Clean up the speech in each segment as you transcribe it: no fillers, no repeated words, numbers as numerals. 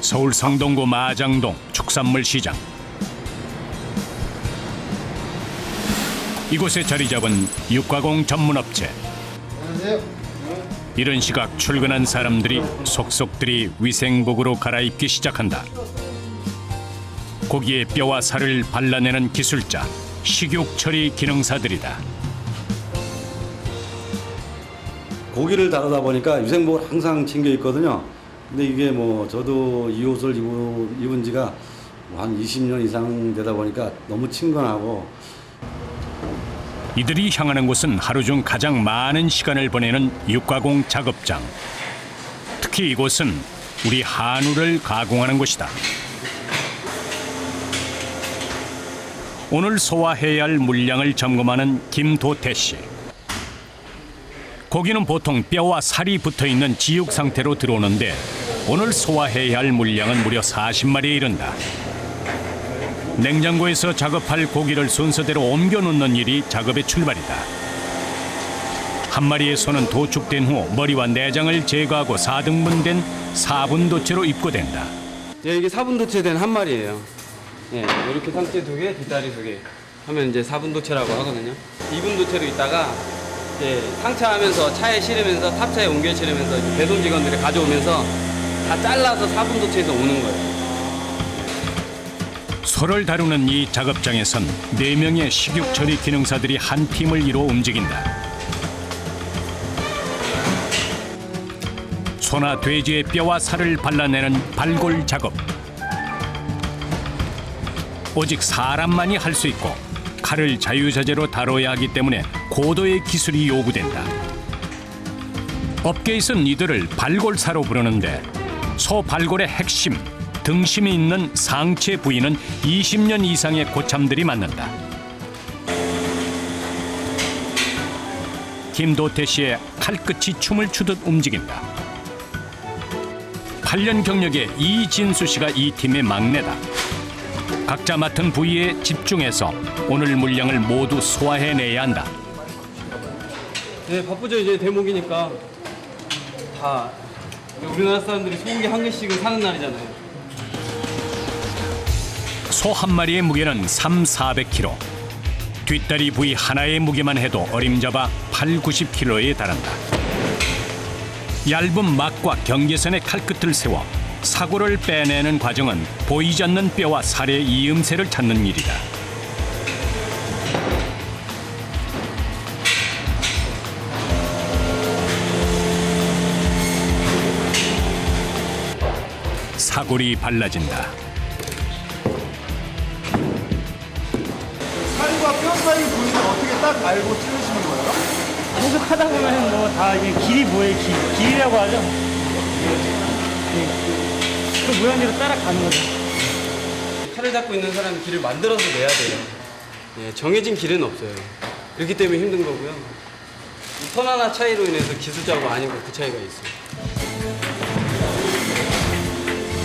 서울 성동구 마장동 축산물 시장. 이곳에 자리 잡은 육가공 전문업체. 이른 시각 출근한 사람들이 속속들이 위생복으로 갈아입기 시작한다. 고기에 뼈와 살을 발라내는 기술자, 식육 처리 기능사들이다. 고기를 다루다 보니까 위생복을 항상 챙겨 입거든요. 근데 이게 뭐 저도 이 옷을 입은 지가 한 20년 이상 되다 보니까 너무 친근하고. 이들이 향하는 곳은 하루 중 가장 많은 시간을 보내는 육가공 작업장. 특히 이곳은 우리 한우를 가공하는 곳이다. 오늘 소화해야 할 물량을 점검하는 김도태 씨. 고기는 보통 뼈와 살이 붙어있는 지육 상태로 들어오는데 오늘 소화해야 할 물량은 무려 40마리에 이른다. 냉장고에서 작업할 고기를 순서대로 옮겨 놓는 일이 작업의 출발이다. 한 마리의 소는 도축된 후 머리와 내장을 제거하고 4등분된 4분도체로 입고된다. 예, 이게 4분도체된 한 마리예요. 예, 이렇게 상체 2개, 뒷다리 2개 하면 이제 4분도체라고 하거든요. 2분도체로 있다가 이제 상차하면서 차에 실으면서 탑차에 옮겨 실으면서 배송 직원들이 가져오면서 다 잘라서 4분도체에서 오는 거예요. 소를 다루는 이 작업장에선 4명의 식육 처리 기능사들이 한 팀을 이루어 움직인다. 소나 돼지의 뼈와 살을 발라내는 발골 작업. 오직 사람만이 할 수 있고 칼을 자유자재로 다뤄야 하기 때문에 고도의 기술이 요구된다. 업계에선 이들을 발골사로 부르는데 소 발골의 핵심, 등심이 있는 상체 부위는 20년 이상의 고참들이 맡는다. 김도태 씨의 칼끝이 춤을 추듯 움직인다. 8년 경력의 이진수 씨가 이 팀의 막내다. 각자 맡은 부위에 집중해서 오늘 물량을 모두 소화해내야 한다. 네, 바쁘죠. 이제 대목이니까 다 우리나라 사람들이 소고기 한 개씩은 사는 날이잖아요. 소 한 마리의 무게는 300~400kg. 뒷다리 부위 하나의 무게만 해도 어림잡아 80~90kg에 달한다. 얇은 막과 경계선의 칼끝을 세워 사고를 빼내는 과정은 보이지 않는 뼈와 살의 이음새를 찾는 일이다. 사골이 발라진다. 살과 뼈 사이 부위는 어떻게 딱 알고 찌르시는 거예요? 계속 하다 보면 뭐 다 이게 길이 뭐예요? 길이라고 하죠. 그 모양대로 따라가는 거죠. 칼을 잡고 있는 사람이 길을 만들어서 내야 돼요. 예, 정해진 길은 없어요. 그렇기 때문에 힘든 거고요. 이 턴 하나 차이로 인해서 기술자고 아니고 그 차이가 있어요.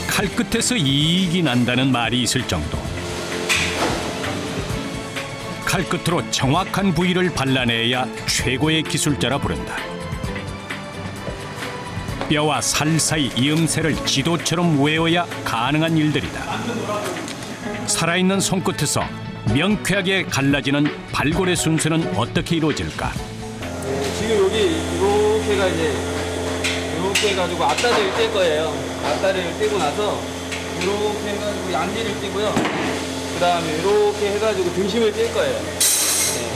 칼끝에서 이익이 난다는 말이 있을 정도. 칼끝으로 정확한 부위를 발라내야 최고의 기술자라 부른다. 뼈와 살 사이 이음새를 지도처럼 외워야 가능한 일들이다. 살아있는 손끝에서 명쾌하게 갈라지는 발골의 순서는 어떻게 이루어질까? 지금 여기 이렇게가 이제 이렇게 해가지고 앞다리를 뗄 거예요. 앞다리를 떼고 나서 이렇게 해가지고 양지를 떼고요. 그 다음에 이렇게 해가지고 등심을 뗄 거예요. 네.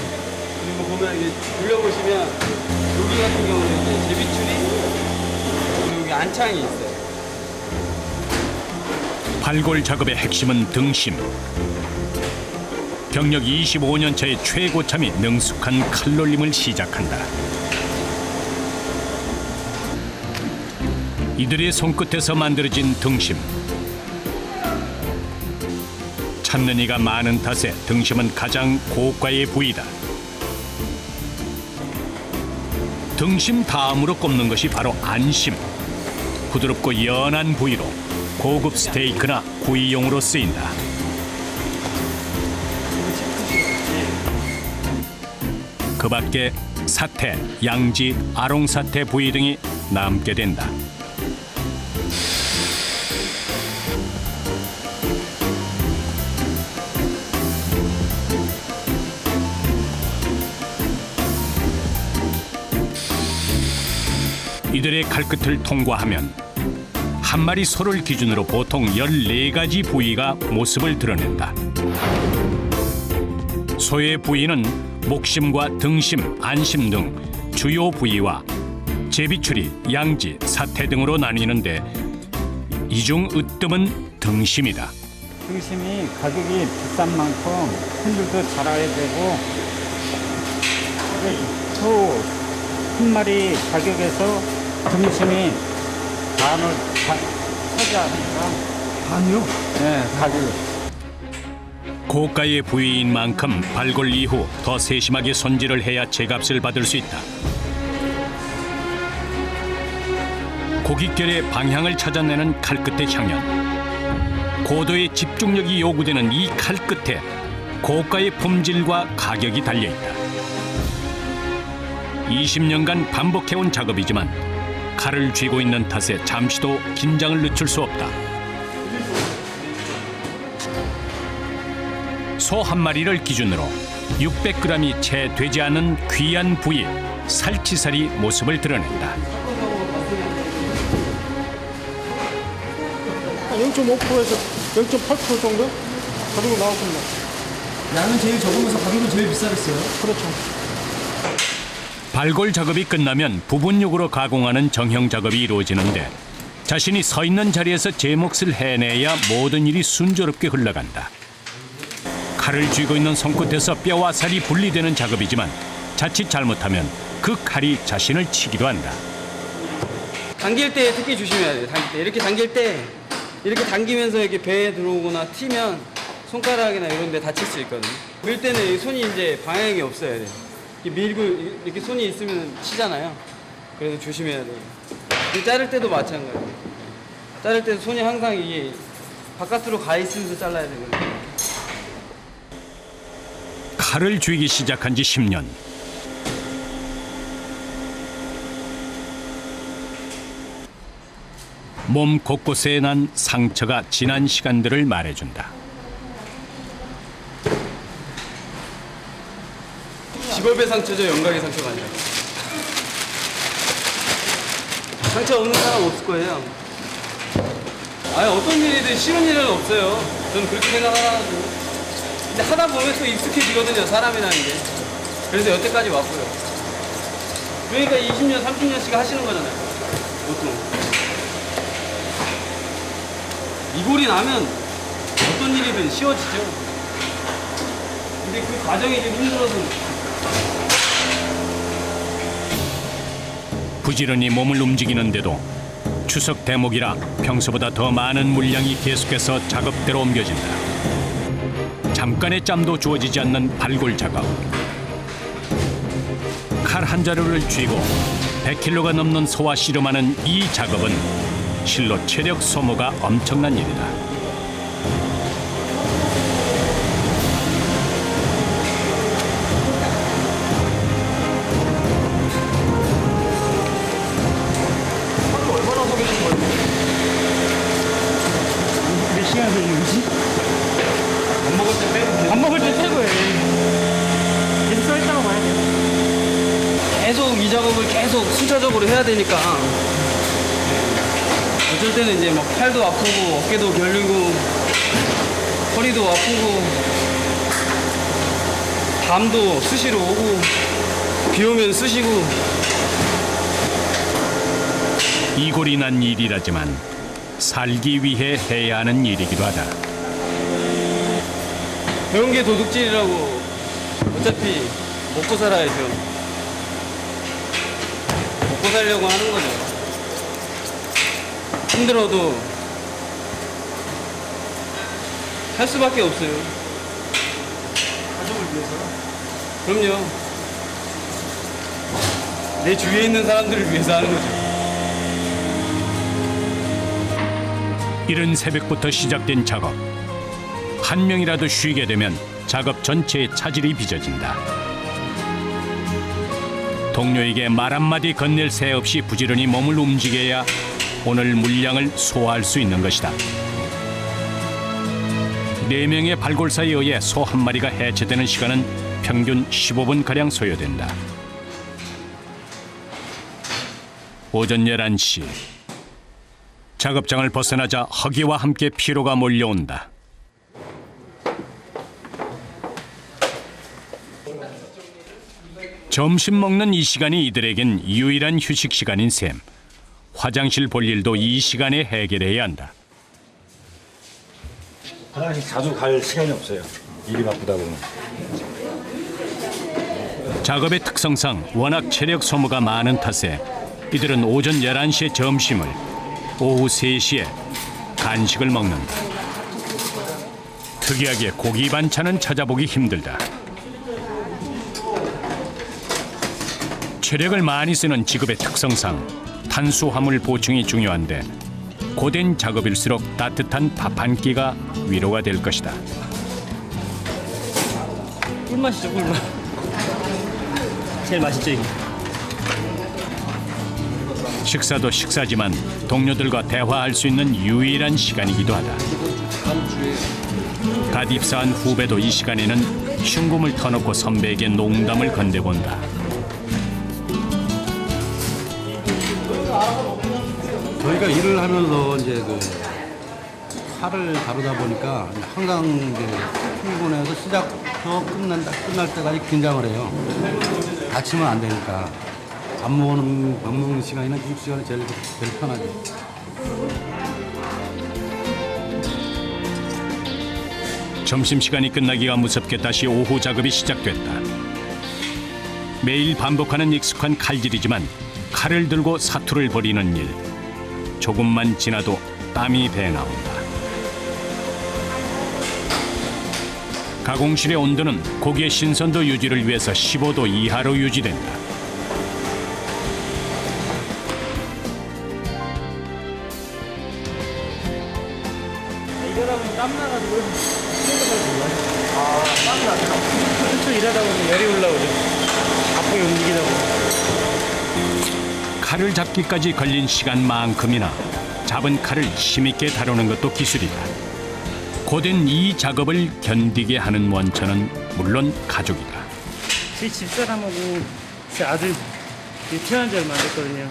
그리고 보면 이제 돌려보시면 여기 같은 경우는 이제 제비추리 그리고 여기 안창이 있어요. 발골 작업의 핵심은 등심. 경력 25년 차의 최고참이 능숙한 칼놀림을 시작한다. 이들의 손끝에서 만들어진 등심. 찾는 이가 많은 탓에 등심은 가장 고가의 부위다. 등심 다음으로 꼽는 것이 바로 안심. 부드럽고 연한 부위로 고급 스테이크나 구이용으로 쓰인다. 그 밖에 사태, 양지, 아롱사태 부위 등이 남게 된다. 이들의 칼끝을 통과하면 한 마리 소를 기준으로 보통 14가지 부위가 모습을 드러낸다. 소의 부위는 목심과 등심, 안심 등 주요 부위와 제비추리, 양지, 사태 등으로 나뉘는데 이 중 으뜸은 등심이다. 등심이 가격이 비싼 만큼 손질도 잘해야 되고 소 한 마리 가격에서 등심이 반을 차지하니까. 반이요? 네, 가격. 고가의 부위인 만큼 발골 이후 더 세심하게 손질을 해야 제값을 받을 수 있다. 고깃결의 방향을 찾아내는 칼끝의 향연. 고도의 집중력이 요구되는 이 칼끝에 고가의 품질과 가격이 달려있다. 20년간 반복해온 작업이지만 칼을 쥐고 있는 탓에 잠시도 긴장을 늦출 수 없다. 소 한 마리를 기준으로 600g이 채 되지 않은 귀한 부위 살치살이 모습을 드러낸다. 0.5%에서 0.8% 정도 가지고 나왔습니다. 양은 제일 적으면서 가격은 제일 비싸겠어요. 그렇죠. 발골 작업이 끝나면 부분육으로 가공하는 정형 작업이 이루어지는데 자신이 서 있는 자리에서 제 몫을 해내야 모든 일이 순조롭게 흘러간다. 칼을 쥐고 있는 손끝에서 뼈와 살이 분리되는 작업이지만 자칫 잘못하면 그 칼이 자신을 치기도 한다. 당길 때 특히 조심해야 돼요. 당길 때 이렇게 당길 때 이렇게 당기면서 이렇게 배에 들어오거나 튀면 손가락이나 이런 데 다칠 수 있거든요. 밀 때는 이 손이 이제 방향이 없어야 돼요. 이렇게 밀고 이렇게 손이 있으면 치잖아요. 그래서 조심해야 돼요. 자를 때도 마찬가지예요. 자를 때도 손이 항상 이게 바깥으로 가 있으면서 잘라야 되거든요. 칼을 쥐기 시작한 지 10년. 몸 곳곳에 난 상처가 지난 시간들을 말해준다. 직업의 상처죠, 영광의 상처가 아니라. 상처 없는 사람 없을 거예요. 아니, 어떤 일이든 쉬운 일은 없어요. 저는 그렇게 생각하고. 근데 하다 보면 또 익숙해지거든요, 사람이라는 게. 그래서 여태까지 왔고요. 그러니까 20년, 30년씩 하시는 거잖아요, 보통. 이골이 나면 어떤 일이든 쉬워지죠. 근데 그 과정이 좀 힘들어서. 부지런히 몸을 움직이는데도 추석 대목이라 평소보다 더 많은 물량이 계속해서 작업대로 옮겨진다. 잠깐의 짬도 주어지지 않는 발골 작업. 칼 한 자루를 쥐고 100kg가 넘는 소와 씨름하는 이 작업은 실로 체력 소모가 엄청난 일이다. 몇 시간 걸리지? 밥 먹을 때 빼고 밥 먹을 때 최고예요. 계속 써 있다고 봐야 돼요. 계속 이 작업을 계속 순차적으로 해야 되니까 어쩔 때는 이제 막 팔도 아프고 어깨도 결리고 허리도 아프고 밤도 수시로 오고 비 오면 쑤시고. 이골이 난 일이라지만 살기 위해 해야 하는 일이기도 하다. 배운 게 도둑질이라고. 어차피 먹고 살아야죠. 먹고 살려고 하는 거죠. 힘들어도 할 수밖에 없어요. 가족을 위해서요? 그럼요. 내 주위에 있는 사람들을 위해서 하는 거죠. 이른 새벽부터 시작된 작업. 한 명이라도 쉬게 되면 작업 전체에 차질이 빚어진다. 동료에게 말 한마디 건넬 새 없이 부지런히 몸을 움직여야 오늘 물량을 소화할 수 있는 것이다. 4명의 발골사에 의해 소 한 마리가 해체되는 시간은 평균 15분가량 소요된다. 오전 11시. 작업장을 벗어나자 허기와 함께 피로가 몰려온다. 점심 먹는 이 시간이 이들에겐 유일한 휴식 시간인 셈. 화장실 볼 일도 이 시간에 해결해야 한다. 화장실 자주 갈 시간이 없어요. 일이 바쁘다 보면. 작업의 특성상 워낙 체력 소모가 많은 탓에 이들은 오전 11시에 점심을, 오후 3시에 간식을 먹는다. 특이하게 고기 반찬은 찾아보기 힘들다. 체력을 많이 쓰는 직업의 특성상 탄수화물 보충이 중요한데 고된 작업일수록 따뜻한 밥 한 끼가 위로가 될 것이다. 꿀맛이죠, 꿀맛. 제일 맛있죠, 이게. 식사도 식사지만 동료들과 대화할 수 있는 유일한 시간이기도 하다. 갓 입사한 후배도 이 시간에는 흉금을 터놓고 선배에게 농담을 건네본다. 저희가 일을 하면서 이제 그 칼을 다루다 보니까 항상 이제 출근해서 시작부터 끝날 때까지 긴장을 해요. 다치면 안 되니까. 밥 먹는 시간이나 휴식 시간이 제일 편하죠. 점심시간이 끝나기가 무섭게 다시 오후 작업이 시작됐다. 매일 반복하는 익숙한 칼질이지만 칼을 들고 사투를 벌이는 일. 조금만 지나도 땀이 배 나온다. 가공실의 온도는 고기의 신선도 유지를 위해서 15도 이하로 유지된다. 일하다 보면 땀 나가지고 땀이 나요? 한참 일하다 보면 열이 올라오죠. 바쁘게 움직이다 보면. 칼을 잡기까지 걸린 시간만큼이나 잡은 칼을 힘있게 다루는 것도 기술이다. 고된 이 작업을 견디게 하는 원천은 물론 가족이다. 제 집사람하고 제 아들 태어난 지 얼마 안 됐거든요.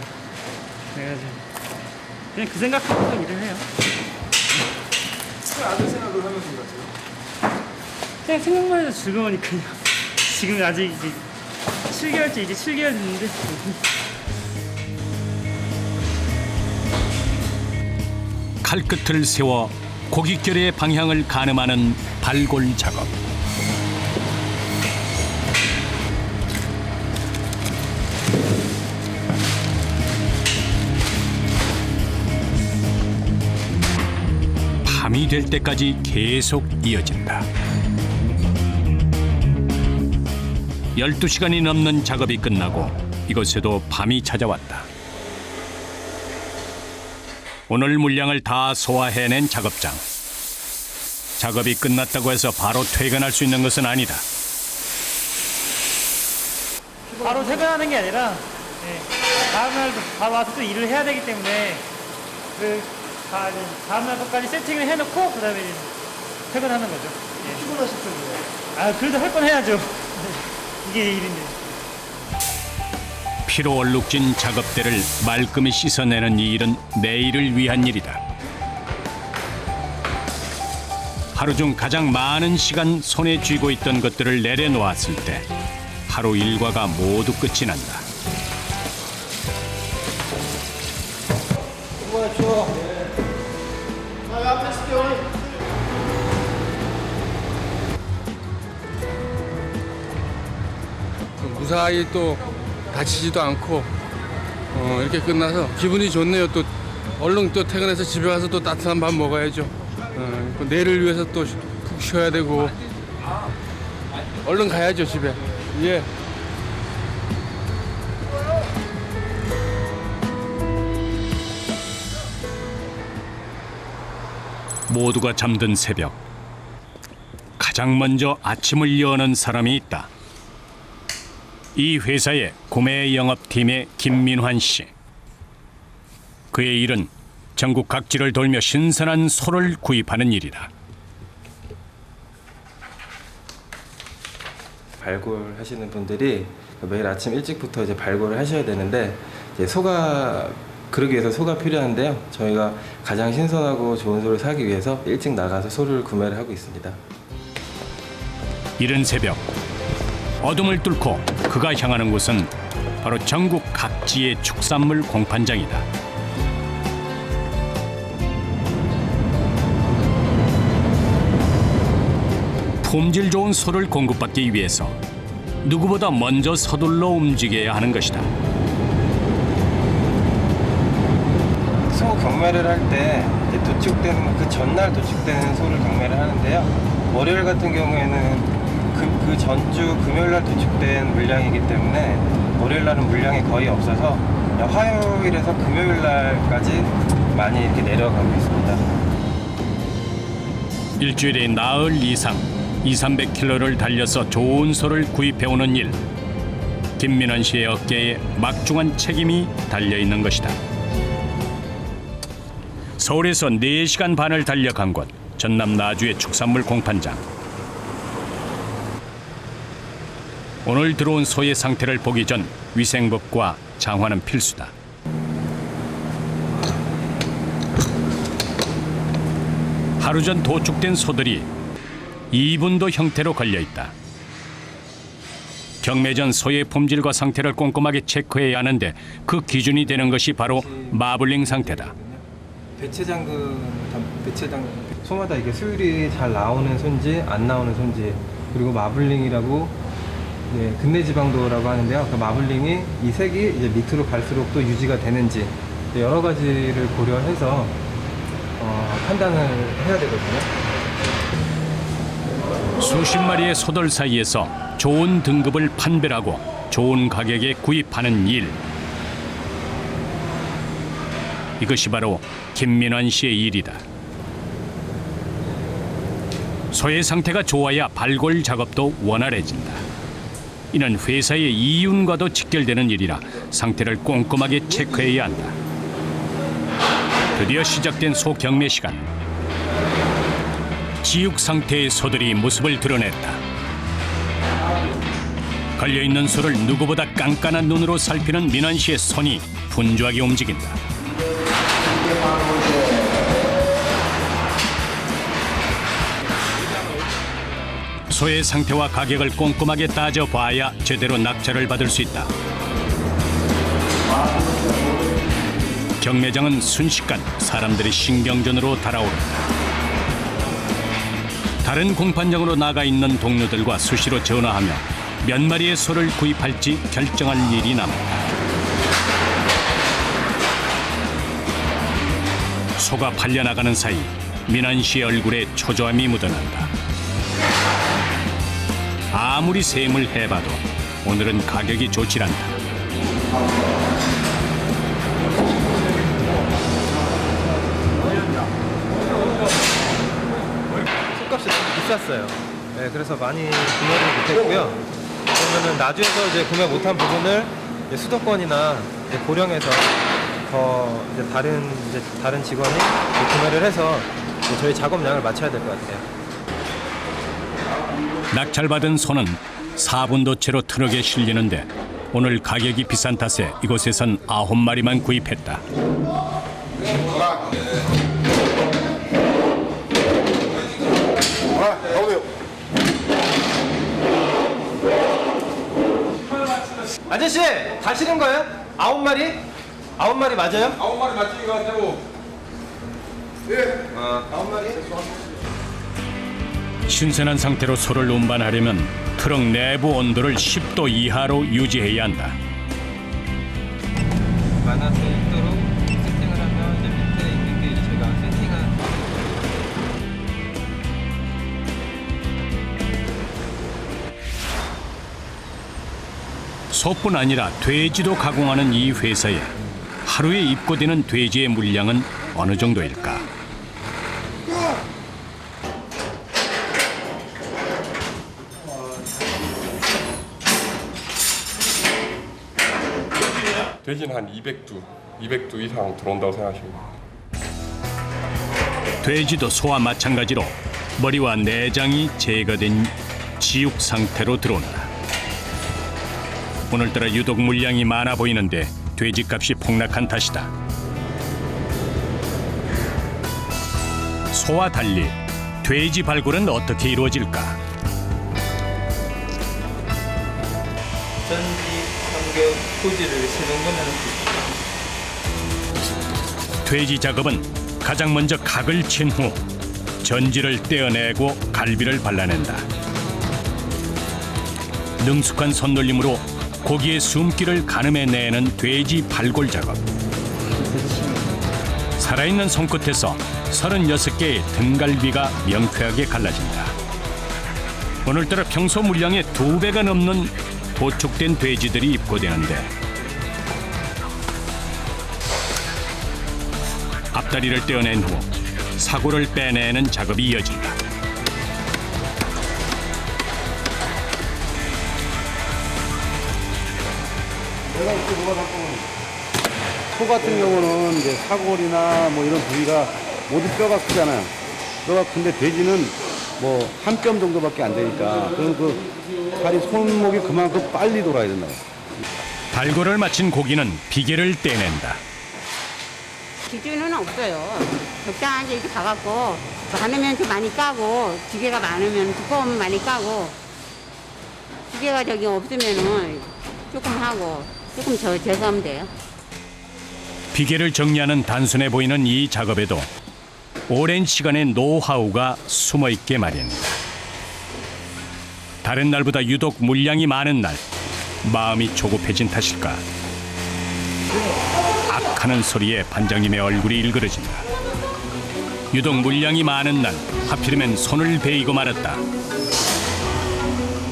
그래가지고 그냥 그 생각하고 일을 해요. 아들 생각을 하면서 일하세요? 그냥 생각만 해도 즐거우니까요. 지금 아직 이제 7개월째 이제 7개월 됐는데 칼끝을 세워 고깃결의 방향을 가늠하는 발골 작업. 밤이 될 때까지 계속 이어진다. 12시간이 넘는 작업이 끝나고 이곳에도 밤이 찾아왔다. 오늘 물량을 다 소화해낸 작업장. 작업이 끝났다고 해서 바로 퇴근할 수 있는 것은 아니다. 바로 퇴근하는 게 아니라 다음날 바로 와서 또 일을 해야 되기 때문에 다음날 것까지 세팅을 해놓고 그 다음에 퇴근하는 거죠. 피곤하실 텐데. 아 그래도 할 건 해야죠. 이게 일인데. 피로 얼룩진 작업대를 말끔히 씻어내는 이 일은 내일을 위한 일이다. 하루 중 가장 많은 시간 손에 쥐고 있던 것들을 내려놓았을 때 하루 일과가 모두 끝이 난다. 무사히 또 다치지도 않고 이렇게 끝나서 기분이 좋네요. 또 얼른 또 퇴근해서 집에 가서 또 따뜻한 밥 먹어야죠. 또 내일을 위해서 또 푹 쉬어야 되고 얼른 가야죠 집에. 예. 모두가 잠든 새벽. 가장 먼저 아침을 여는 사람이 있다. 이 회사의 구매 영업팀의 김민환 씨. 그의 일은 전국 각지를 돌며 신선한 소를 구입하는 일이다. 발골하시는 분들이 매일 아침 일찍부터 이제 발골을 하셔야 되는데 이제 그러기 위해서 소가 필요한데요. 저희가 가장 신선하고 좋은 소를 사기 위해서 일찍 나가서 소를 구매를 하고 있습니다. 이른 새벽 어둠을 뚫고 그가 향하는 곳은 바로 전국 각지의 축산물 공판장이다. 품질 좋은 소를 공급받기 위해서 누구보다 먼저 서둘러 움직여야 하는 것이다. 소 경매를 할 때 도축되는 그 전날 도축되는 소를 경매를 하는데요. 월요일 같은 경우에는 그 전주 금요일 날 도축된 물량이기 때문에 월요일 날은 물량이 거의 없어서 화요일에서 금요일 날까지 많이 이렇게 내려가고 있습니다. 일주일에 나흘 이상 200~300km를 달려서 좋은 소를 구입해오는 일. 김민원 씨의 어깨에 막중한 책임이 달려있는 것이다. 서울에서 4시간 반을 달려간 곳, 전남 나주의 축산물 공판장. 오늘 들어온 소의 상태를 보기 전 위생법과 장화는 필수다. 하루 전 도축된 소들이 2분도 형태로 걸려있다. 경매 전 소의 품질과 상태를 꼼꼼하게 체크해야 하는데 그 기준이 되는 것이 바로 마블링 상태다. 배체장군 소마다 이게 수율이 잘 나오는 손지 안 나오는 손지 그리고 마블링이라고 근내지방도라고 하는데요. 그 마블링이 이 색이 이제 밑으로 갈수록 또 유지가 되는지 여러 가지를 고려해서 판단을 해야 되거든요. 수십 마리의 소들 사이에서 좋은 등급을 판별하고 좋은 가격에 구입하는 일. 이것이 바로 김민환 씨의 일이다. 소의 상태가 좋아야 발골 작업도 원활해진다. 이는 회사의 이윤과도 직결되는 일이라 상태를 꼼꼼하게 체크해야 한다. 드디어 시작된 소 경매 시간. 지육 상태의 소들이 모습을 드러냈다. 걸려있는 소를 누구보다 깐깐한 눈으로 살피는 민환 씨의 손이 분주하게 움직인다. 소의 상태와 가격을 꼼꼼하게 따져봐야 제대로 낙찰을 받을 수 있다. 경매장은 순식간 사람들이 신경전으로 달아오른다. 다른 공판장으로 나가 있는 동료들과 수시로 전화하며 몇 마리의 소를 구입할지 결정할 일이 남았다. 소가 팔려나가는 사이 민환 씨의 얼굴에 초조함이 묻어난다. 아무리 셈을 해봐도 오늘은 가격이 좋질 않다. 소값이 비쌌어요. 네, 그래서 많이 구매를 못했고요. 그러면은 나주에서 이제 구매 못한 부분을 이제 수도권이나 이제 고령에서 더 이제 다른 직원이 이제 구매를 해서 이제 저희 작업량을 맞춰야 될 것 같아요. 낙찰받은 소는 4분도 채로 트럭에 실리는데 오늘 가격이 비싼 탓에 이곳에선 9마리만 구입했다. 아저씨 가시는 거예요? 9마리? 9마리 맞아요? 9마리 맞추는 것 같다고. 예. 9마리? 신선한 상태로 소를 운반하려면 트럭 내부 온도를 10도 이하로 유지해야 한다. 마이너스 1도로 세팅을 하면 이제 밑에 있는 게 이제 제가 세팅한 소뿐 아니라 돼지도 가공하는 이 회사에 하루에 입고되는 돼지의 물량은 어느 정도일까? 돼지는 한 200두 이상 들어온다고 생각하시면 됩니다. 돼지도 소와 마찬가지로 머리와 내장이 제거된 지육 상태로 들어온다. 오늘따라 유독 물량이 많아 보이는데 돼지값이 폭락한 탓이다. 소와 달리 돼지 발굴은 어떻게 이루어질까? 전지, 성경, 토지를 세는 거는 돼지 작업은 가장 먼저 각을 친 후 전지를 떼어내고 갈비를 발라낸다. 능숙한 손놀림으로 고기의 숨기를 가늠해내는 돼지 발골 작업. 살아있는 손끝에서 36개의 등갈비가 명쾌하게 갈라진다. 오늘따라 평소 물량의 2배가 넘는 도축된 돼지들이 입고되는데 앞다리를 떼어낸 후 사고를 빼내는 작업이 이어진다. 내가 이렇게 뭐가 잠깐만. 소 같은 경우는 이제 사골이나 뭐 이런 부위가 모두 뼈가 크잖아요. 뼈가 큰데 돼지는 뭐 한 뼘 정도밖에 안 되니까 그 다리 손목이 그만큼 빨리 돌아야 된다. 발골을 마친 고기는 비계를 떼낸다. 기준은 없어요. 적당하게 이렇게 가갖고 많으면 좀 많이 까고 기계가 많으면 두꺼우면 많이 까고 기계가 저기 없으면은 조금 하고 조금 제거하면 돼요. 비계를 정리하는 단순해 보이는 이 작업에도 오랜 시간의 노하우가 숨어 있게 마련이다. 다른 날보다 유독 물량이 많은 날 마음이 조급해진 탓일까? 악하는 소리에 반장님의 얼굴이 일그러진다. 유독 물량이 많은 날 하필이면 손을 베이고 말았다.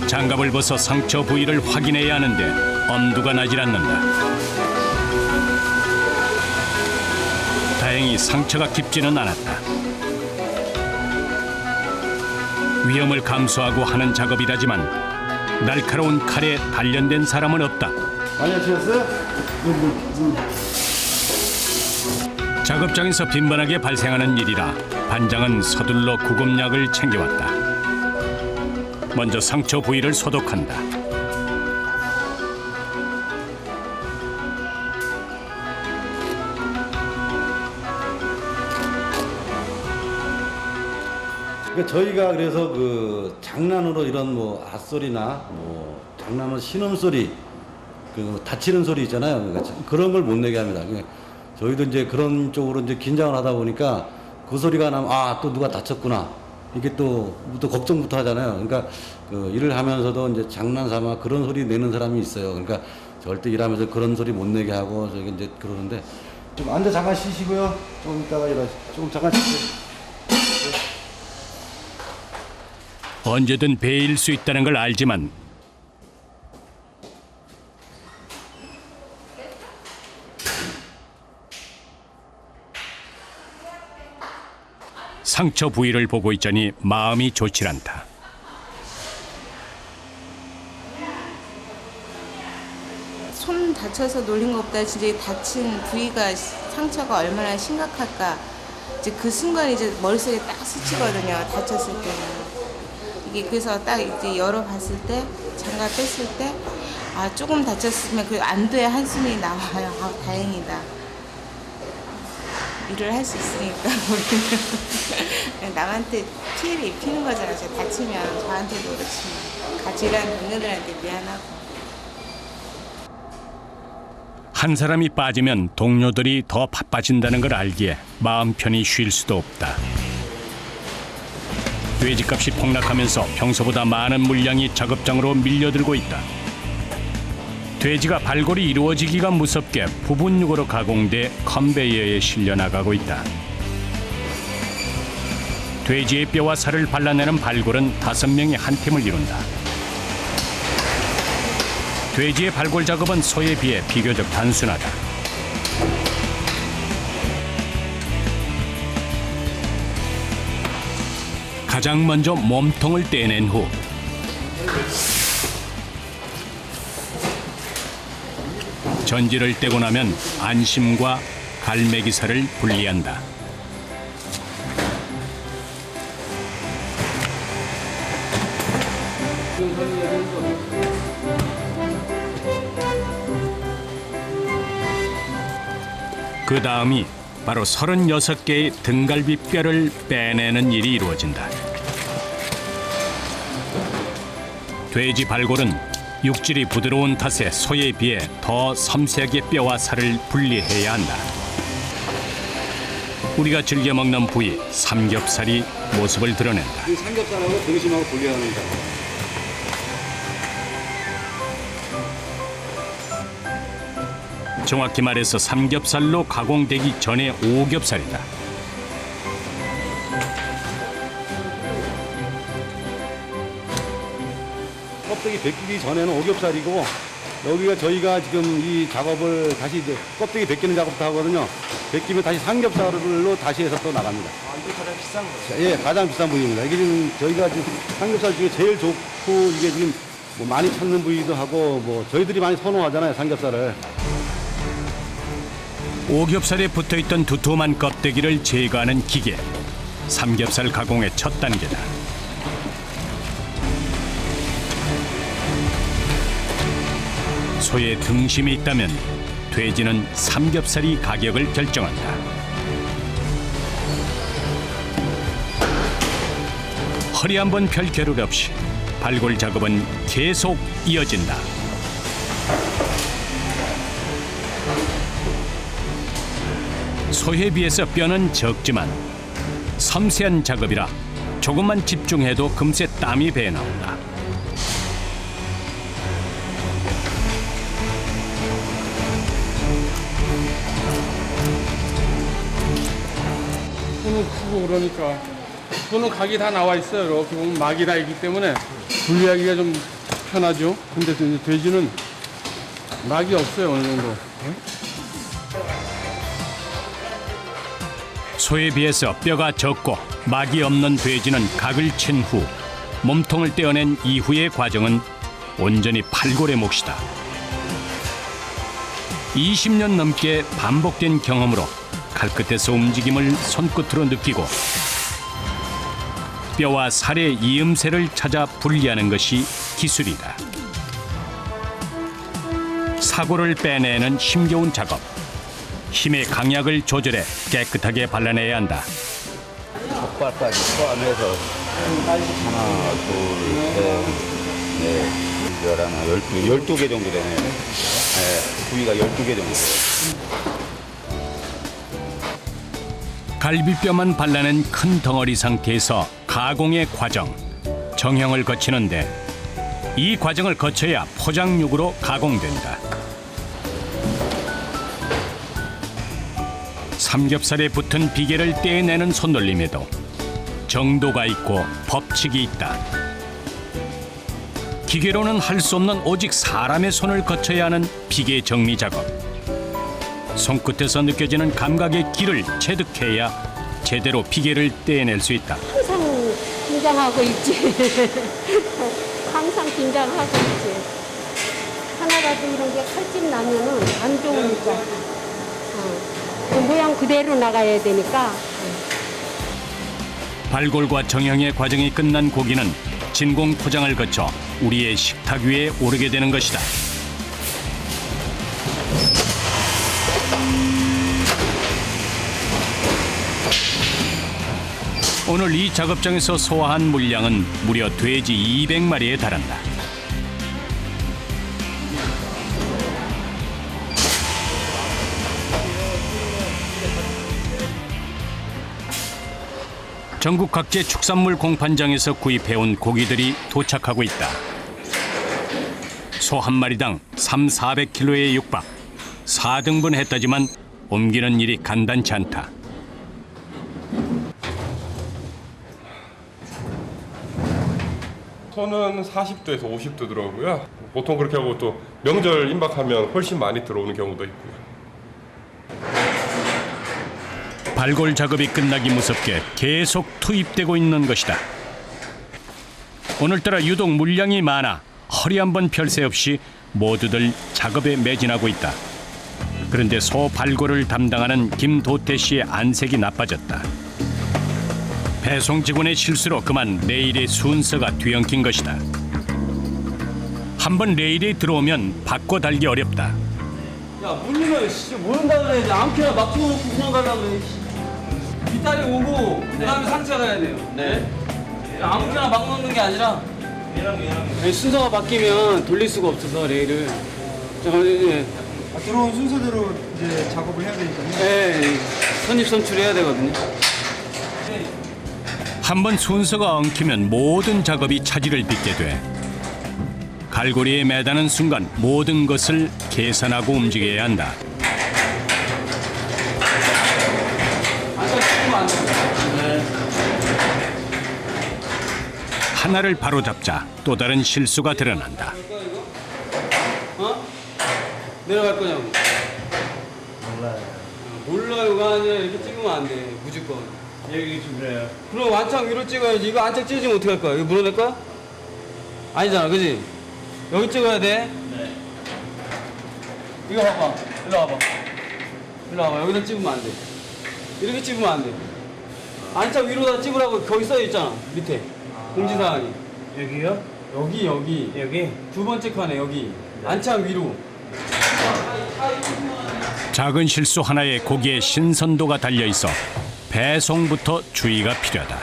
장갑을 벗어 상처 부위를 확인해야 하는데 엄두가 나질 않는다. 다행히 상처가 깊지는 않았다. 위험을 감수하고 하는 작업이라지만 날카로운 칼에 단련된 사람은 없다. 많이 하셨어요? 작업장에서 빈번하게 발생하는 일이라 반장은 서둘러 구급약을 챙겨왔다. 먼저 상처 부위를 소독한다. 그러니까 저희가 그래서 그 장난으로 이런 뭐 앗소리나 뭐 장난으로 신음소리, 그 다치는 소리 있잖아요. 그러니까 그런 걸 못 내게 합니다. 그러니까 저희도 이제 그런 쪽으로 이제 긴장을 하다 보니까 그 소리가 나면 아, 또 누가 다쳤구나. 이게 또 걱정부터 하잖아요. 그러니까 그 일을 하면서도 이제 장난삼아 그런 소리 내는 사람이 있어요. 그러니까 절대 일하면서 그런 소리 못 내게 하고 저기 이제 그러는데 좀 앉아 잠깐 쉬시고요. 좀 이따가 좀 잠깐 쉬세요. 언제든 베일 수 있다는 걸 알지만 상처 부위를 보고 있자니 마음이 좋질 않다. 손 다쳐서 놀린 것보다 진짜 다친 부위가 상처가 얼마나 심각할까 이제 그 순간 이제 머릿속에 딱 스치거든요. 다쳤을 때는. 이게 그래서 딱 이제 열어봤을 때 장갑 뺐을 때 아 조금 다쳤으면 그 안도의 한숨이 나와요. 아 다행이다. 일을 할 수 있으니까 우리는 남한테 피해를 입히는 거잖아요. 제가 다치면 저한테도 그렇지만 같이 일하는 동료들한테 미안하고. 한 사람이 빠지면 동료들이 더 바빠진다는 걸 알기에 마음 편히 쉴 수도 없다. 돼지값이 폭락하면서 평소보다 많은 물량이 작업장으로 밀려들고 있다. 돼지가 발골이 이루어지기가 무섭게 부분육으로 가공돼 컨베이어에 실려나가고 있다. 돼지의 뼈와 살을 발라내는 발골은 5명이 한 팀을 이룬다. 돼지의 발골 작업은 소에 비해 비교적 단순하다. 가장 먼저 몸통을 떼낸 후 전지를 떼고 나면 안심과 갈매기살을 분리한다. 그 다음이 바로 36개의 등갈비 뼈를 빼내는 일이 이루어진다. 돼지 발골은 육질이 부드러운 탓에 소에 비해 더 섬세하게 뼈와 살을 분리해야 한다. 우리가 즐겨 먹는 부위 삼겹살이 모습을 드러낸다. 이 삼겹살하고 등심하고 분리하는 거. 정확히 말해서 삼겹살로 가공되기 전에 오겹살이다. 껍데기 벗기기 전에는 오겹살이고 여기가 저희가 지금 이 작업을 다시 이제 껍데기 벗기는 작업도 하거든요. 벗기면 다시 삼겹살로 다시 해서 또 나갑니다. 이게 가장 비싼 거예요? 예, 가장 비싼 부위입니다. 이게 지금 저희가 지금 삼겹살 중에 제일 좋고 이게 지금 뭐 많이 찾는 부위도 하고 뭐 저희들이 많이 선호하잖아요, 삼겹살을. 오겹살에 붙어있던 두툼한 껍데기를 제거하는 기계. 삼겹살 가공의 첫 단계다. 소의 등심이 있다면 돼지는 삼겹살이 가격을 결정한다. 허리 한번 펼 겨를 없이 발골 작업은 계속 이어진다. 소에 비해서 뼈는 적지만 섬세한 작업이라 조금만 집중해도 금세 땀이 배어 나온다. 손은 크고 그러니까 손은 각이 다 나와 있어요. 이렇게 보면 막이 다 있기 때문에 분리하기가 좀 편하죠. 근데 이제 돼지는 막이 없어요. 어느 정도. 소에 비해서 뼈가 적고 막이 없는 돼지는 각을 친 후 몸통을 떼어낸 이후의 과정은 온전히 발골의 몫이다. 20년 넘게 반복된 경험으로 칼끝에서 움직임을 손끝으로 느끼고 뼈와 살의 이음새를 찾아 분리하는 것이 기술이다. 사골을 빼내는 힘겨운 작업. 힘의 강약을 조절해 깨끗하게 발라내야 한다. 젓갈까지 포함해서 하나, 둘, 셋, 넷, 12개 정도 되네요. 네, 부위가 12개 정도 돼요. 갈비뼈만 발라낸 큰 덩어리 상태에서 가공의 과정, 정형을 거치는데 이 과정을 거쳐야 포장육으로 가공된다. 삼겹살에 붙은 비계를 떼내는 손놀림에도 정도가 있고 법칙이 있다. 기계로는 할 수 없는 오직 사람의 손을 거쳐야 하는 비계 정리 작업. 손끝에서 느껴지는 감각의 길을 체득해야 제대로 비계를 떼낼 수 있다. 항상 긴장하고 있지. 항상 긴장하고 있지. 하나라도 이런 게 칼집 나면은 안 좋으니까. 그 모양 그대로 나가야 되니까. 발골과 정형의 과정이 끝난 고기는 진공 포장을 거쳐 우리의 식탁 위에 오르게 되는 것이다. 오늘 이 작업장에서 소화한 물량은 무려 돼지 200마리에 달한다. 전국 각지의 축산물 공판장에서 구입해온 고기들이 도착하고 있다. 소 한 마리당 300~400kg에 육박. 4등분 했다지만 옮기는 일이 간단치 않다. 소는 40도에서 50도 들어오고요. 보통 그렇게 하고 또 명절 임박하면 훨씬 많이 들어오는 경우도 있고요. 발골 작업이 끝나기 무섭게 계속 투입되고 있는 것이다. 오늘따라 유독 물량이 많아 허리 한번 펼 새 없이 모두들 작업에 매진하고 있다. 그런데 소 발골을 담당하는 김도태 씨의 안색이 나빠졌다. 배송 직원의 실수로 그만 레일의 순서가 뒤엉킨 것이다. 한번 레일에 들어오면 바꿔 달기 어렵다. 야, 모르면 씨, 모른다 그래. 이제 아무렇게나 막 집어넣고 그냥 가려고 그래. 뒷다리 오고, 그 다음에 상체 가야 돼요. 네. 아무렇게나 막 넣는 게 아니라, 순서가 바뀌면 돌릴 수가 없어서, 레일을. 예. 들어온 순서대로 이제 작업을 해야 되니까요. 네, 선입선출해야 되거든요. 한번 순서가 엉키면 모든 작업이 차질을 빚게 돼. 갈고리에 매다는 순간 모든 것을 계산하고 움직여야 한다. 하나를 바로잡자 또 다른 실수가 드러난다. 어? 내려갈 거냐고. 몰라요가 아니라 이렇게 찍으면 안 돼. 무조건. 여기 좀 그래요. 그럼 안창 위로 찍어야지. 이거 안창 찢어지면 어떻게 할 거야? 이거 물어낼 거야? 아니잖아, 그지? 여기 찍어야 돼. 네. 이거 봐봐. 일로 와봐. 일로 와봐. 여기다 찍으면 안 돼. 이렇게 찍으면 안 돼. 안창 위로다 찍으라고 거기 써 있잖아. 밑에. 공지사항이. 여기요? 여기. 두 번째 칸에 여기. 안창 위로. 작은 실수 하나에 고기의 신선도가 달려 있어 배송부터 주의가 필요하다.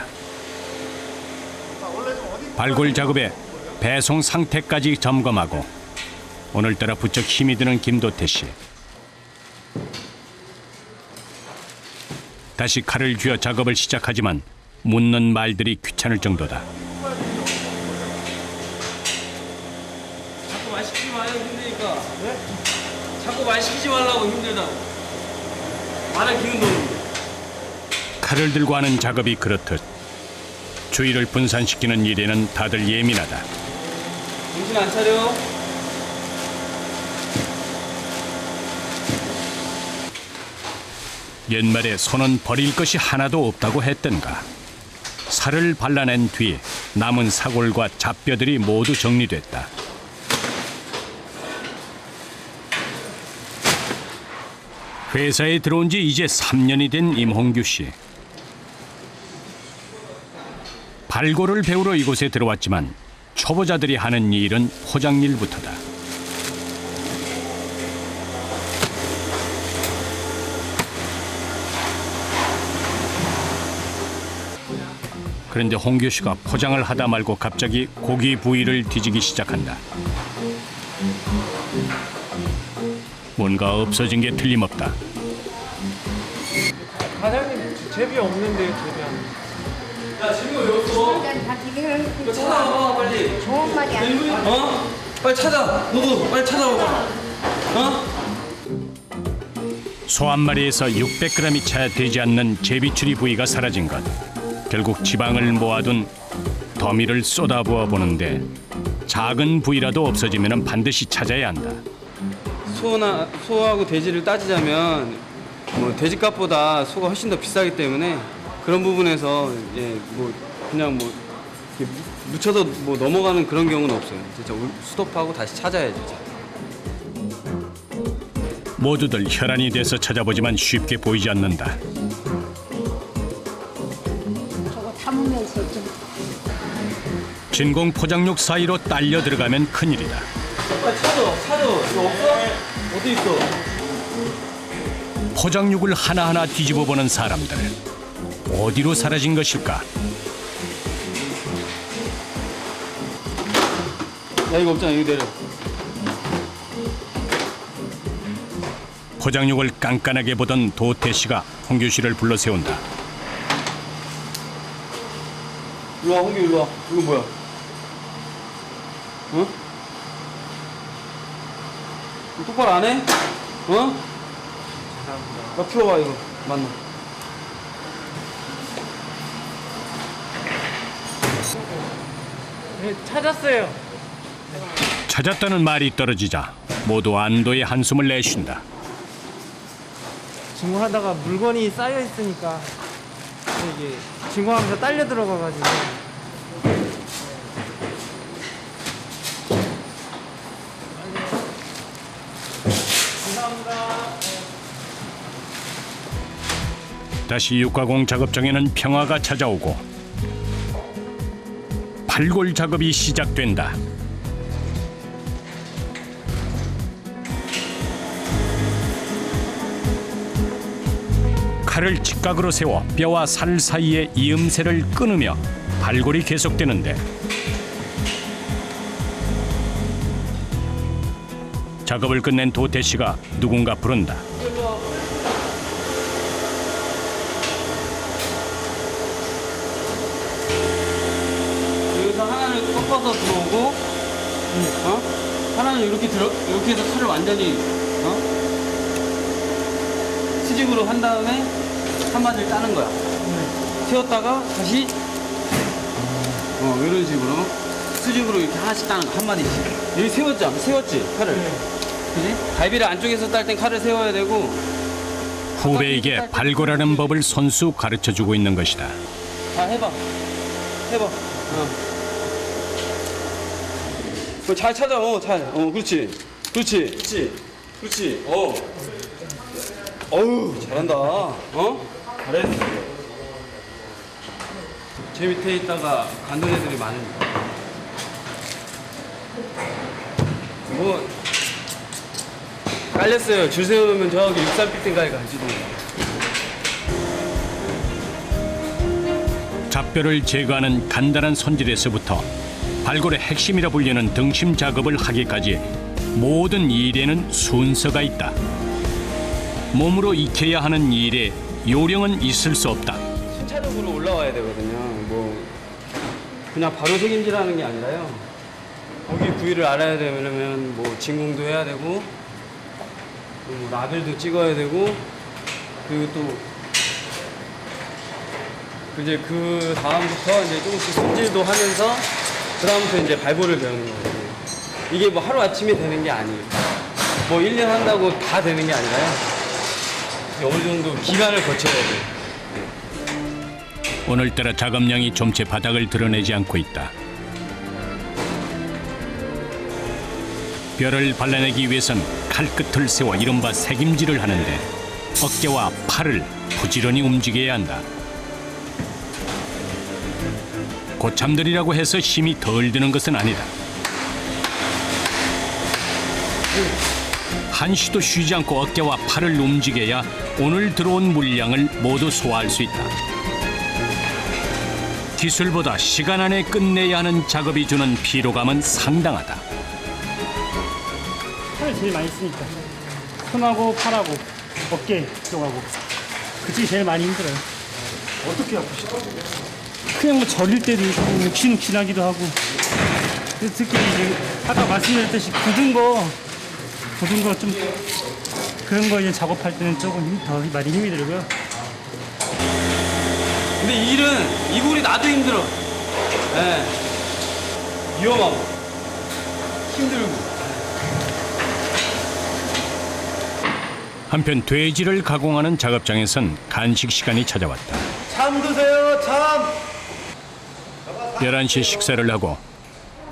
발골 작업에 배송 상태까지 점검하고 오늘따라 부쩍 힘이 드는 김도태 씨. 다시 칼을 쥐어 작업을 시작하지만 묻는 말들이 귀찮을 정도다. 자꾸 말 시키지 마요, 힘드니까. 네? 자꾸 말 시키지 말라고, 힘들다고. 말할 기운도 없는데. 칼을 들고 하는 작업이 그렇듯 주의를 분산시키는 일에는 다들 예민하다. 정신 안 차려? 옛말에 손은 버릴 것이 하나도 없다고 했던가. 살을 발라낸 뒤 남은 사골과 잡뼈들이 모두 정리됐다. 회사에 들어온 지 이제 3년이 된 임홍규 씨. 발골을 배우러 이곳에 들어왔지만 초보자들이 하는 일은 포장일부터다. 그런데 홍규 씨가 포장을 하다 말고 갑자기 고기 부위를 뒤지기 시작한다. 뭔가 없어진 게 틀림없다. 과장님 제비 없는데요, 제비 안. 야, 지금 왜 없어? 이거 찾아와, 빨리. 좋은 말이 아니야. 어? 빨리 찾아. 너도 빨리 찾아와. 어? 소 한 마리에서 600g이 채 되지 않는 제비추리 부위가 사라진 것. 결국 지방을 모아둔 더미를 쏟아부어 보는데 작은 부위라도 없어지면 반드시 찾아야 한다. 소하고 돼지를 따지자면 뭐 돼지값보다 소가 훨씬 더 비싸기 때문에 그런 부분에서 뭐 그냥 뭐 이렇게 묻혀서 뭐 넘어가는 그런 경우는 없어요. 진짜 스톱하고 다시 찾아야지. 모두들 혈안이 돼서 찾아보지만 쉽게 보이지 않는다. 저거 담으면서 좀. 진공 포장육 사이로 딸려 들어가면 큰일이다. 찾아. 이거 없어? 어디 있어? 포장육을 하나하나 뒤집어 보는 사람들. 어디로 사라진 것일까? 야, 이거 없잖아. 이거 내려. 포장육을 깐깐하게 보던 도태 씨가 홍규 씨를 불러 세운다. 일로 와, 홍규 일로 와. 이거 뭐야? 어? 똑바로 안 해? 어? 나 풀어봐, 이거. 맞나? 네, 찾았어요. 찾았다는 말이 떨어지자 모두 안도의 한숨을 내쉰다. 진공하다가 물건이 쌓여 있으니까 이게 진공하면서 딸려 들어가가지고. 다시 육가공 작업장에는 평화가 찾아오고 발골 작업이 시작된다. 팔을 직각으로 세워 뼈와 살 사이의 이음새를 끊으며 발골이 계속되는데 작업을 끝낸 도태 씨가 누군가 부른다. 여기서 하나를 꺾어서 들어오고, 하나는 이렇게 해서 칼을 완전히, 수직으로 한 다음에 한 마디를 따는 거야. 세웠다가 다시, 이런 식으로 수직으로 이렇게 하나씩 따는 거, 한 마디씩. 여기 세웠지, 칼을. 그지? 갈비를 안쪽에서 딸 땐 칼을 세워야 되고. 후배에게 발골하는 법을 손수 가르쳐주고 있는 것이다. 해봐. 잘 찾아, 그렇지. 어우, 잘한다. 잘했어. 제 밑에 있다가 간둔 애들이 많으니까. 깔렸어요. 줄 세워놓으면 저기 63빌딩가에 갈지도. 잡뼈를 제거하는 간단한 손질에서부터 발골의 핵심이라 불리는 등심 작업을 하기까지 모든 일에는 순서가 있다. 몸으로 익혀야 하는 일에 요령은 있을 수 없다. 순차적으로 올라와야 되거든요. 그냥 바로 책임지라는 게 아니라요. 고기 부위를 알아야 되려면 진공도 해야 되고, 라벨도 찍어야 되고, 그리고 또 이제 그 다음부터 이제 조금씩 손질도 하면서 그 다음부터 이제 발골을 배우는 거거든요. 이게 하루 아침에 되는 게 아니에요. 1년 한다고 다 되는 게 아니라요. 어느 정도 기간을 거쳐야 돼요. 오늘따라 작업량이 좀채 바닥을 드러내지 않고 있다. 뼈를 발라내기 위해선 칼끝을 세워 이른바 새김질을 하는데 어깨와 팔을 부지런히 움직여야 한다. 고참들이라고 해서 힘이 덜 드는 것은 아니다. 한시도 쉬지 않고 어깨와 팔을 움직여야 오늘 들어온 물량을 모두 소화할 수 있다. 기술보다 시간 안에 끝내야 하는 작업이 주는 피로감은 상당하다. 팔을 제일 많이 쓰니까 손하고 팔하고 어깨 쪽하고 그쪽이 제일 많이 힘들어요. 어떻게 아프시죠? 그냥 저릴 때도 있고 욱신욱신하기도 하고. 특히 이제 아까 말씀드렸듯이 굳은 거 좀 그런 거 이제 작업할 때는 조금 더 많이 힘이 들고요. 근데 이 일은 이불이 나도 힘들어. 위험하고 힘들고. 한편 돼지를 가공하는 작업장에선 간식 시간이 찾아왔다. 참 드세요, 참. 11시에 식사를 하고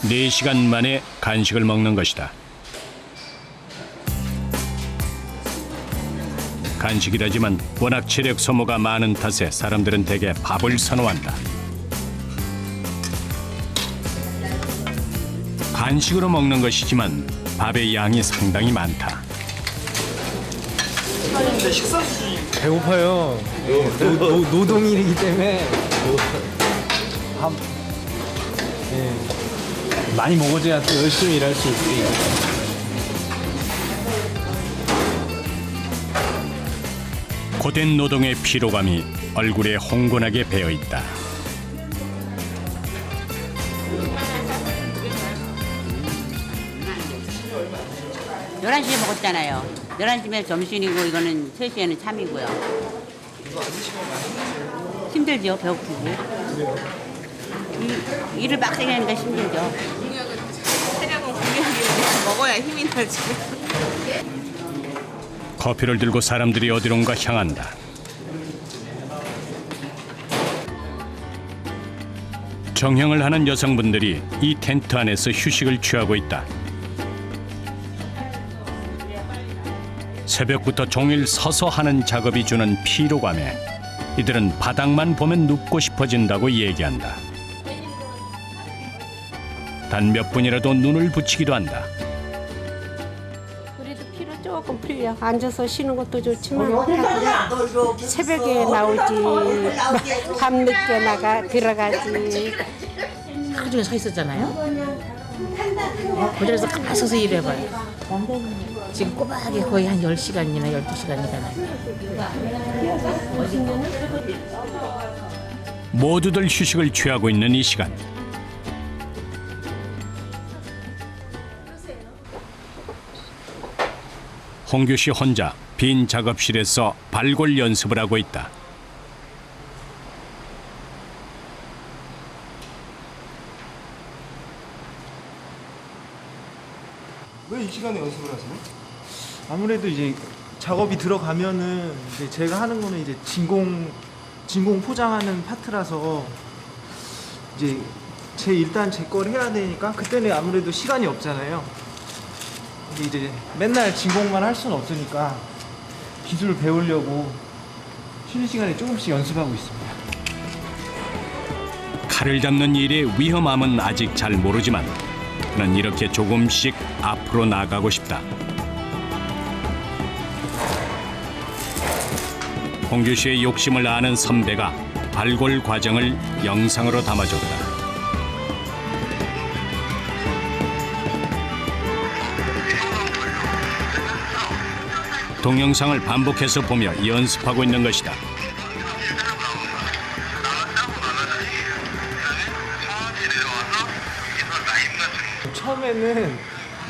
4시간 만에 간식을 먹는 것이다. 간식이라지만 워낙 체력 소모가 많은 탓에 사람들은 대개 밥을 선호한다. 간식으로 먹는 것이지만 밥의 양이 상당히 많다. 근데 식사 수준이 배고파요. 노동일이기 때문에 많이 먹어줘야 또 열심히 일할 수 있으니까. 고된 노동의 피로감이 얼굴에 홍곤하게 배어있다. 열한 시에 먹었잖아요. 11시면 점심이고 이거는 3시에는 참이고요. 힘들죠. 배고프고. 일을 빡세게 하니까 힘들죠. 체력은 공격이 먹어야 힘이 나지. 커피를 들고 사람들이 어디론가 향한다. 정형을 하는 여성분들이 이 텐트 안에서 휴식을 취하고 있다. 새벽부터 종일 서서 하는 작업이 주는 피로감에 이들은 바닥만 보면 눕고 싶어진다고 얘기한다. 단 몇 분이라도 눈을 붙이기도 한다. 그래도 피로 조금 풀려. 앉아서 쉬는 것도 좋지만 새벽에 나오지, 밤늦게 들어가지. 하루 종일 서 있었잖아요. 고절에서 가만히 서서 일해봐요. 지금 꼬박하게 거의 한 10시간이나 12시간이나 모두들 휴식을 취하고 있는 이 시간. 홍규 씨 혼자 빈 작업실에서 발골 연습을 하고 있다. 왜 이 시간에 연습을 하세요? 아무래도 이제 작업이 들어가면은 이제 제가 하는 거는 이제 진공 포장하는 파트라서 이제 일단 제 걸 해야 되니까 그때는 아무래도 시간이 없잖아요. 근데 이제 맨날 진공만 할 수는 없으니까 기술을 배우려고 쉬는 시간에 조금씩 연습하고 있습니다. 칼을 잡는 일의 위험함은 아직 잘 모르지만 그는 이렇게 조금씩 앞으로 나아가고 싶다. 홍규 씨의 욕심을 아는 선배가 발골 과정을 영상으로 담아줬다. 동영상을 반복해서 보며 연습하고 있는 것이다. 처음에는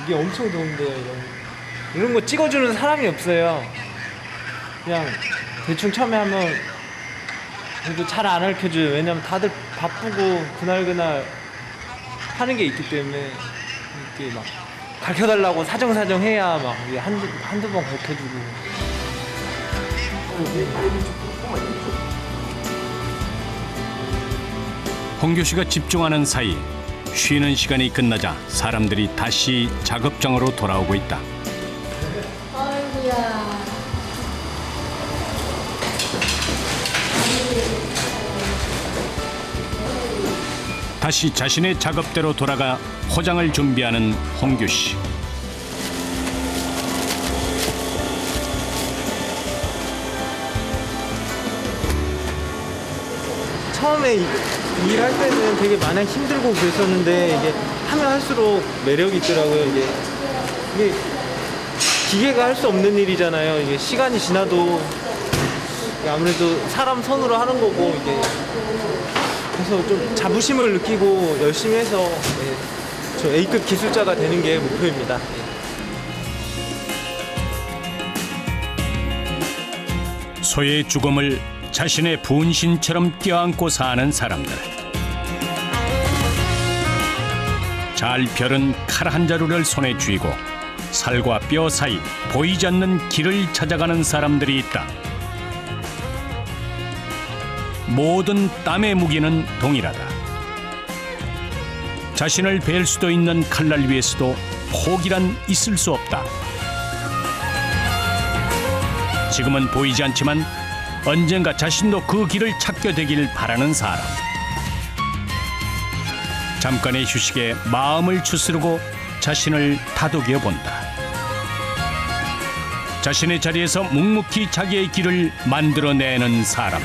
이게 엄청 더운데요. 이런 거 찍어주는 사람이 없어요. 그냥 대충 처음에 하면 그래도 잘 안 알려줘요. 왜냐면 다들 바쁘고 그날 하는 게 있기 때문에 이렇게 막 가르쳐달라고 사정사정 해야 막 한두 번 가르쳐주고. 홍규 씨가 집중하는 사이 쉬는 시간이 끝나자 사람들이 다시 작업장으로 돌아오고 있다. 아이고야. 다시 자신의 작업대로 돌아가 포장을 준비하는 홍규 씨. 처음에 일할 때는 되게 많이 힘들고 그랬었는데 이게 하면 할수록 매력이 있더라고요. 이게 기계가 할 수 없는 일이잖아요. 이게 시간이 지나도 아무래도 사람 손으로 하는 거고 이게 그래서 좀 자부심을 느끼고 열심히 해서 저 A급 기술자가 되는 게 목표입니다. 소의 죽음을 자신의 분신처럼 껴안고 사는 사람들. 잘 펴른 칼 한 자루를 손에 쥐고 살과 뼈 사이 보이지 않는 길을 찾아가는 사람들이 있다. 모든 땀의 무게는 동일하다. 자신을 벨 수도 있는 칼날 위에서도 포기란 있을 수 없다. 지금은 보이지 않지만 언젠가 자신도 그 길을 찾게 되길 바라는 사람. 잠깐의 휴식에 마음을 추스르고 자신을 다독여 본다. 자신의 자리에서 묵묵히 자기의 길을 만들어내는 사람.